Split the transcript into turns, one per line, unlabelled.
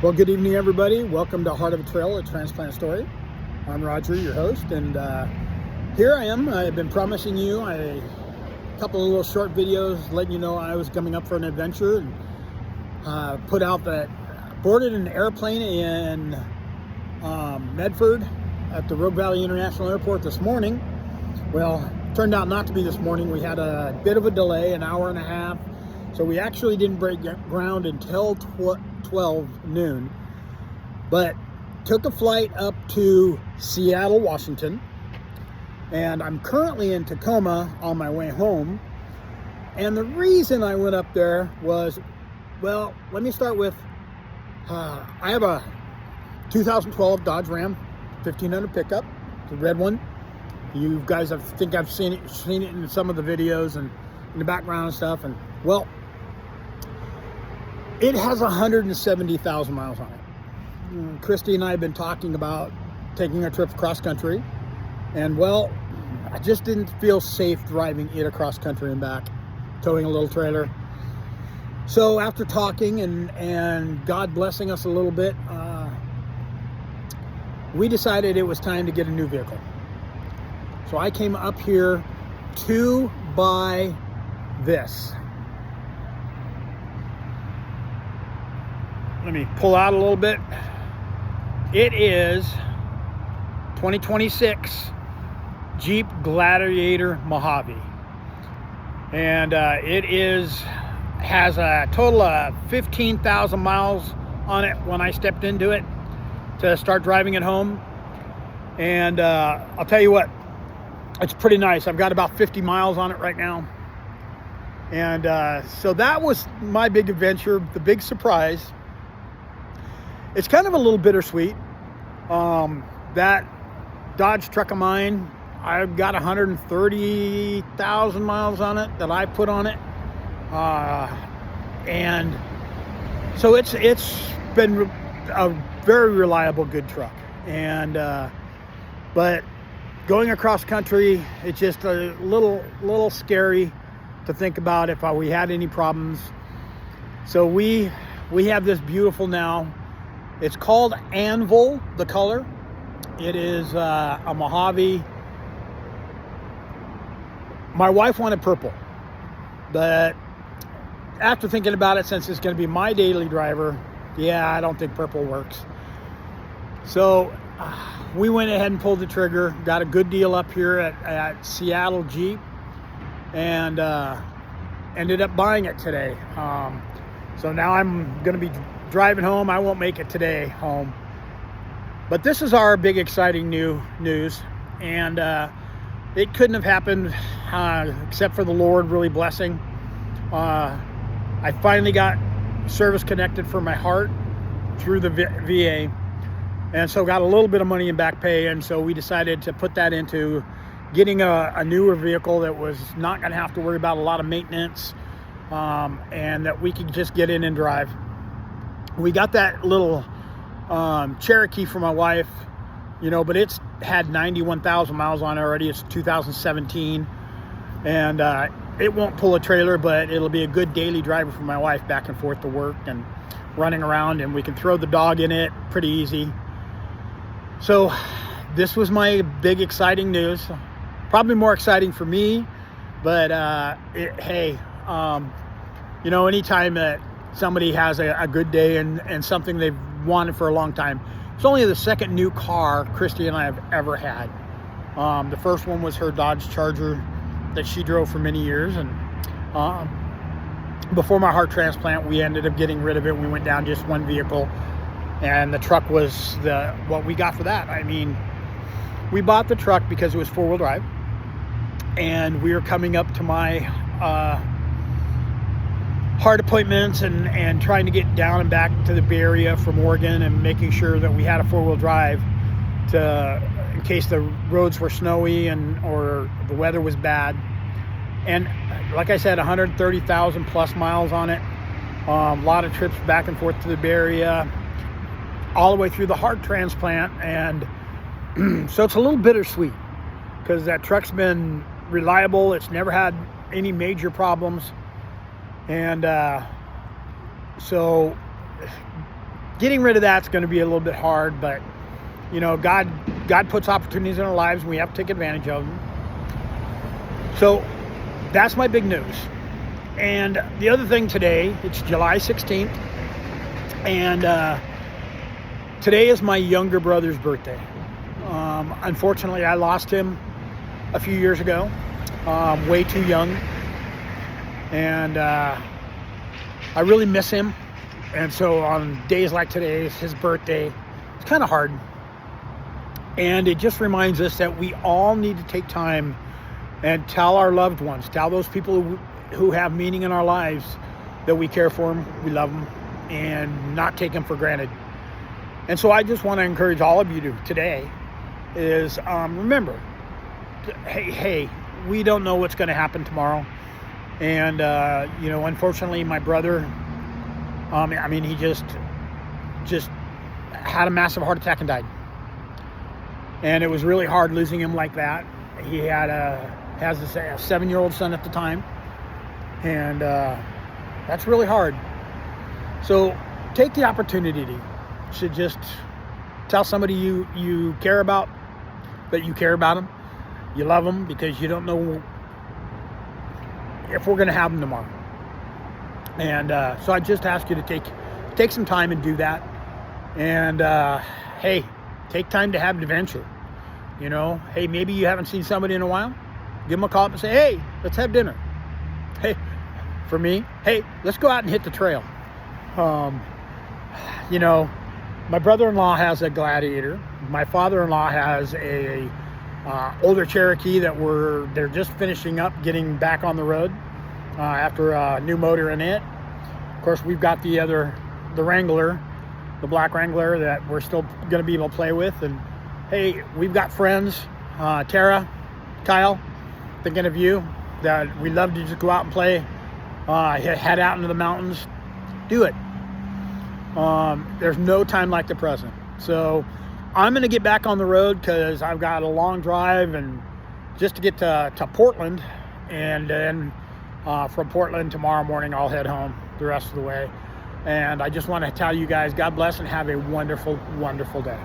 Well, good evening, everybody. Welcome to Heart of a Trail, a transplant story. I'm Roger, your host, and here I am. I've been promising you a couple of little short videos letting you know I was coming up for an adventure, and put out that boarded an airplane in Medford at the Rogue Valley International Airport this morning. Well, turned out not to be this morning. We had a bit of a delay, an hour and a half, so we actually didn't break ground until 12 noon, but took a flight up to Seattle, Washington, and I'm currently in Tacoma on my way home. And the reason I went up there was, well, let me start with, I have a 2012 Dodge Ram 1500 pickup, the red one. You guys, I've seen it in some of the videos and in the background and stuff. And well, it has 170,000 miles on it. Christy and I have been talking about taking a trip cross country, and well, I just didn't feel safe driving it across country and back, towing a little trailer. So after talking and God blessing us a little bit, we decided it was time to get a new vehicle. So I came up here to buy this. Let me pull out a little bit. It is 2026 Jeep Gladiator Mojave. And it has a total of 15,000 miles on it when I stepped into it to start driving it home. And I'll tell you what, it's pretty nice. I've got about 50 miles on it right now. And so that was my big adventure, the big surprise. It's kind of a little bittersweet. That Dodge truck of mine, I've got 130,000 miles on it that I put on it. And so it's been a very reliable, good truck. And but going across country, it's just a little scary to think about if we had any problems. So we have this beautiful now. It's called Anvil, the color. It is a Mojave. My wife wanted purple, but after thinking about it, since it's going to be my daily driver, yeah, I don't think purple works. So we went ahead and pulled the trigger, got a good deal up here at Seattle Jeep, and ended up buying it today. So now I'm going to be driving home. I won't make it today home. But this is our big exciting news. And it couldn't have happened except for the Lord really blessing. I finally got service connected for my heart through the VA. And so got a little bit of money in back pay. And so we decided to put that into getting a newer vehicle that was not going to have to worry about a lot of maintenance, and that we could just get in and drive. We got that little Cherokee for my wife, but it's had 91,000 miles on it already. It's 2017, and it won't pull a trailer, but it'll be a good daily driver for my wife back and forth to work and running around, and we can throw the dog in it pretty easy. So this was my big exciting news, probably more exciting for me, but anytime that somebody has a good day and something they've wanted for a long time. It's only the second new car Christy and I have ever had. The first one was her Dodge Charger that she drove for many years, and before my heart transplant, we ended up getting rid of it. We went down just one vehicle, and the truck was what we got for that. I mean, we bought the truck because it was four-wheel drive, and we were coming up to my heart appointments and trying to get down and back to the Bay Area from Oregon, and making sure that we had a four-wheel drive in case the roads were snowy or the weather was bad. And like I said, 130,000 plus miles on it. A lot of trips back and forth to the Bay Area, all the way through the heart transplant. And so it's a little bittersweet because that truck's been reliable. It's never had any major problems. And so getting rid of that's going to be a little bit hard, but you know, God puts opportunities in our lives, and we have to take advantage of them. So that's my big news. And the other thing today, it's July 16th, and today is my younger brother's birthday. Unfortunately, I lost him a few years ago, way too young, and I really miss him. And so on days like today, it's his birthday, it's kind of hard. And it just reminds us that we all need to take time and tell our loved ones, tell those people who have meaning in our lives, that we care for them, we love them, and not take them for granted. And so I just want to encourage all of you today is remember, hey, we don't know what's going to happen tomorrow. And, you know, unfortunately, my brother, he just had a massive heart attack and died. And it was really hard losing him like that. He has a 7-year-old son at the time. And that's really hard. So take the opportunity to just tell somebody you care about that you care about them. You love them, because you don't know if we're going to have them tomorrow. And so I just ask you to take some time and do that. And hey, take time to have an adventure. You know, hey, maybe you haven't seen somebody in a while. Give them a call up and say, hey, let's have dinner. Hey, for me, hey, let's go out and hit the trail. You know, my brother-in-law has a Gladiator. My father-in-law has a older Cherokee that they're just finishing up getting back on the road after a new motor in it. Of course, we've got the Wrangler, the black Wrangler, that we're still going to be able to play with. And hey, we've got friends, Tara, Kyle, thinking of you, that we love to just go out and play, head out into the mountains. Do it. There's no time like the present. So I'm going to get back on the road because I've got a long drive, and just to get to Portland, and then from Portland tomorrow morning I'll head home the rest of the way. And I just want to tell you guys, God bless and have a wonderful, wonderful day.